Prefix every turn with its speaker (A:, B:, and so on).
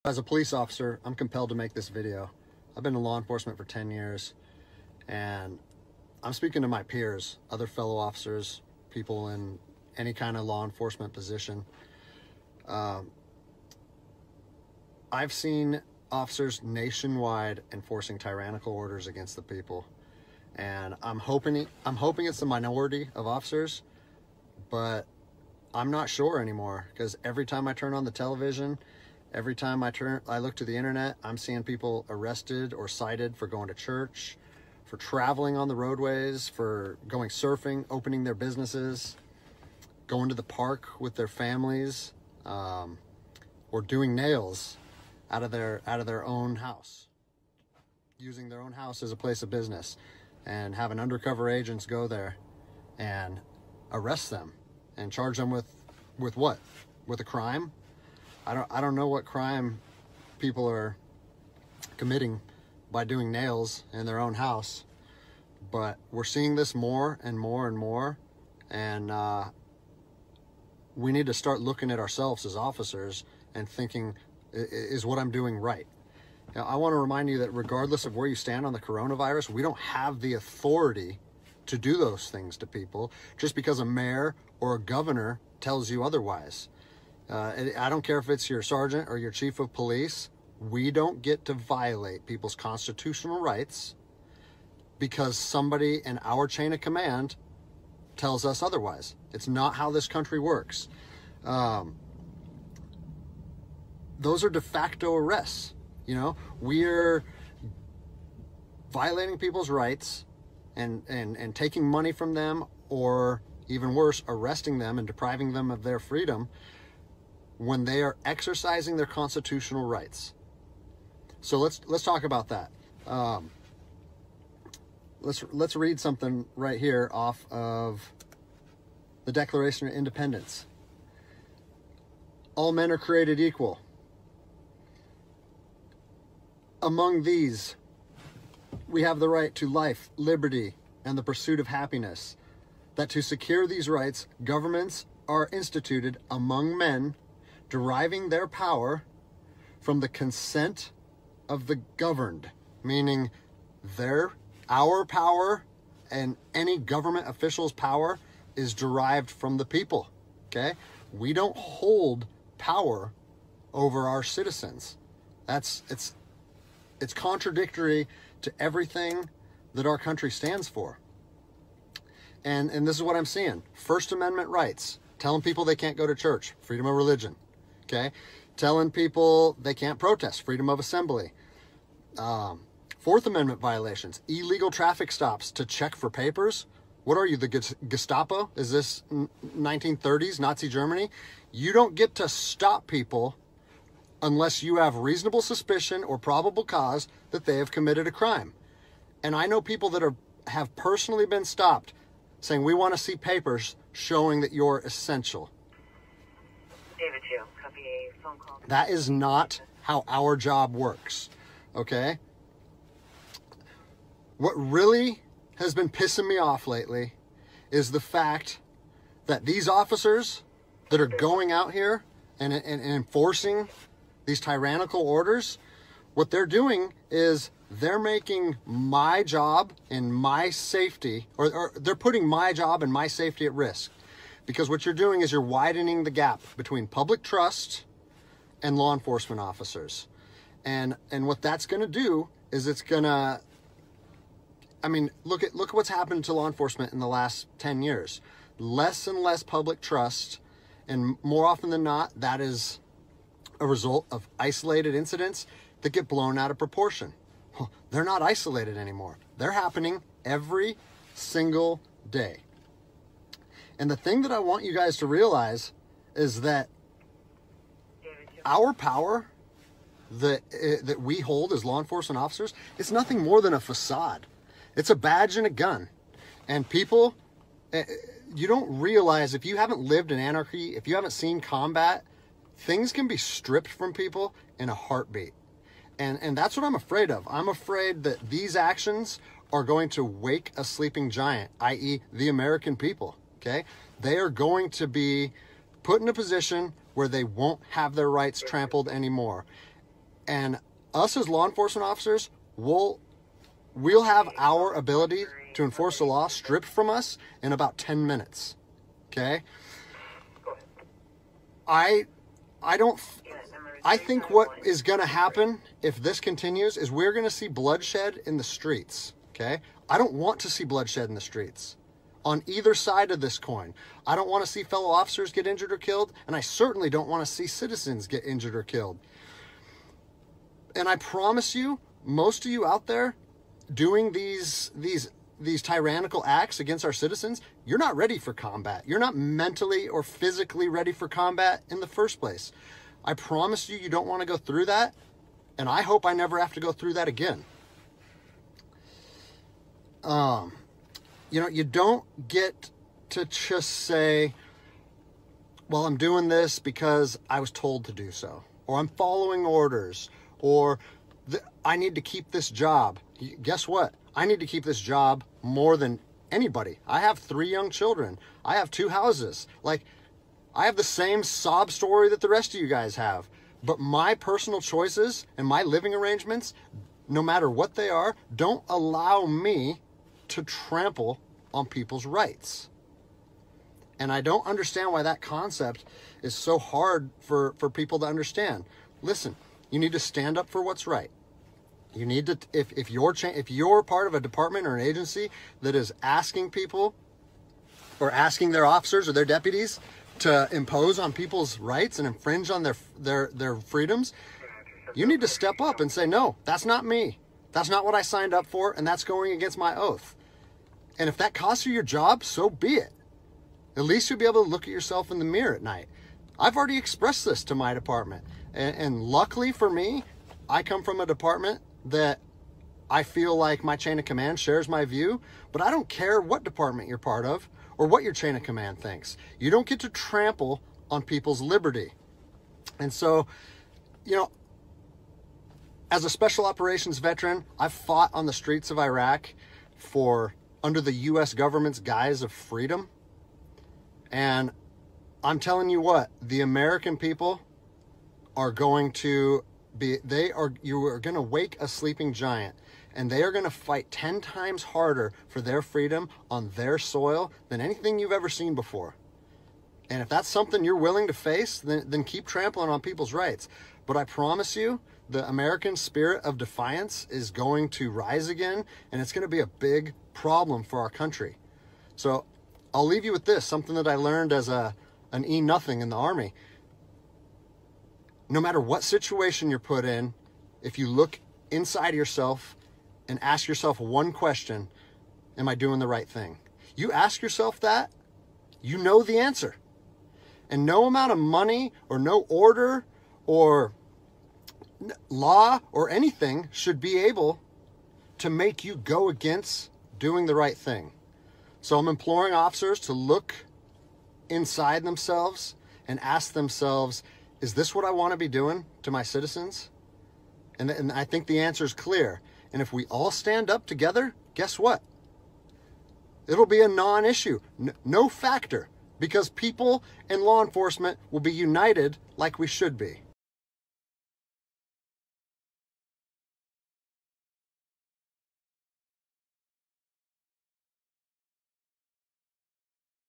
A: As a police officer, I'm compelled to make this video. I've been in law enforcement for 10 years, and I'm speaking to my peers, other fellow officers, people in any kind of law enforcement position. I've seen officers nationwide enforcing tyrannical orders against the people, and I'm hoping it's the minority of officers, but I'm not sure anymore, because every time I turn on the television, every time I look to the internet, I'm seeing people arrested or cited for going to church, for traveling on the roadways, for going surfing, opening their businesses, going to the park with their families, or doing nails out of their own house, using their own house as a place of business, and having undercover agents go there and arrest them and charge them with what? With a crime? I don't know what crime people are committing by doing nails in their own house, but we're seeing this more and more and more, and we need to start looking at ourselves as officers and thinking, is what I'm doing right? Now, I want to remind you that regardless of where you stand on the coronavirus, we don't have the authority to do those things to people just because a mayor or a governor tells you otherwise. I don't care if it's your sergeant or your chief of police. We don't get to violate people's constitutional rights because somebody in our chain of command tells us otherwise. It's not how this country works. Those are de facto arrests. You know, we're violating people's rights and taking money from them, or even worse, arresting them and depriving them of their freedom when they are exercising their constitutional rights. So let's talk about that. Let's read something right here off of the Declaration of Independence. All men are created equal. Among these, we have the right to life, liberty, and the pursuit of happiness. That to secure these rights, governments are instituted among men, deriving their power from the consent of the governed, meaning our power and any government official's power is derived from the people. Okay? We don't hold power over our citizens. It's contradictory to everything that our country stands for. And this is what I'm seeing. First Amendment rights, telling people they can't go to church, freedom of religion. Okay? Telling people they can't protest, freedom of assembly. Fourth Amendment violations, illegal traffic stops to check for papers. What are you, the Gestapo? Is this 1930s Nazi Germany? You don't get to stop people unless you have reasonable suspicion or probable cause that they have committed a crime. And I know people that have personally been stopped saying, we want to see papers showing that you're essential.
B: David 2, copy a phone call.
A: That is not how our job works, okay? What really has been pissing me off lately is the fact that these officers that are going out here and enforcing these tyrannical orders, what they're doing is they're making my job and my safety, or they're putting my job and my safety at risk. Because what you're doing is you're widening the gap between public trust and law enforcement officers. And what that's going to do is it's going to, I mean, look at what's happened to law enforcement in the last 10 years. Less and less public trust, and more often than not, that is a result of isolated incidents that get blown out of proportion. They're not isolated anymore. They're happening every single day. And the thing that I want you guys to realize is that our power that we hold as law enforcement officers is nothing more than a facade. It's a badge and a gun. And people, you don't realize, if you haven't lived in anarchy, if you haven't seen combat, things can be stripped from people in a heartbeat. And that's what I'm afraid of. I'm afraid that these actions are going to wake a sleeping giant, i.e. the American people, okay? They are going to be put in a position where they won't have their rights trampled anymore. And us as law enforcement officers, we'll have our ability to enforce the law stripped from us in about 10 minutes. Okay? I think what is going to happen if this continues is we're going to see bloodshed in the streets. Okay? I don't want to see bloodshed in the streets on either side of this coin. I don't want to see fellow officers get injured or killed, and I certainly don't want to see citizens get injured or killed. And I promise you, most of you out there doing these tyrannical acts against our citizens, you're not ready for combat. You're not mentally or physically ready for combat in the first place. I promise you, you don't want to go through that, and I hope I never have to go through that again. You don't get to just say, well, I'm doing this because I was told to do so, or I'm following orders, or I need to keep this job. Guess what? I need to keep this job more than anybody. I have 3 young children. I have 2 houses. Like, I have the same sob story that the rest of you guys have. But my personal choices and my living arrangements, no matter what they are, don't allow me to trample on people's rights. And I don't understand why that concept is so hard for people to understand. Listen, you need to stand up for what's right. You need to, if you're part of a department or an agency that is asking people or asking their officers or their deputies to impose on people's rights and infringe on their freedoms, you need to step up and say, no, that's not me. That's not what I signed up for, and that's going against my oath. And if that costs you your job, so be it. At least you'll be able to look at yourself in the mirror at night. I've already expressed this to my department. And luckily for me, I come from a department that I feel like my chain of command shares my view, but I don't care what department you're part of or what your chain of command thinks. You don't get to trample on people's liberty. And so, as a special operations veteran, I've fought on the streets of Iraq under the U.S. government's guise of freedom. And I'm telling you what, the American people are going to you are going to wake a sleeping giant, and they are going to fight 10 times harder for their freedom on their soil than anything you've ever seen before. And if that's something you're willing to face, then keep trampling on people's rights. But I promise you, the American spirit of defiance is going to rise again, and it's going to be a big problem for our country. So I'll leave you with this, something that I learned as an E-nothing in the Army. No matter what situation you're put in, if you look inside yourself and ask yourself one question, am I doing the right thing? You ask yourself that, you know the answer. And no amount of money or no order or law or anything should be able to make you go against doing the right thing. So I'm imploring officers to look inside themselves and ask themselves, is this what I want to be doing to my citizens? And I think the answer is clear. And if we all stand up together, guess what? It'll be a non-issue, no factor, because people and law enforcement will be united like we should be.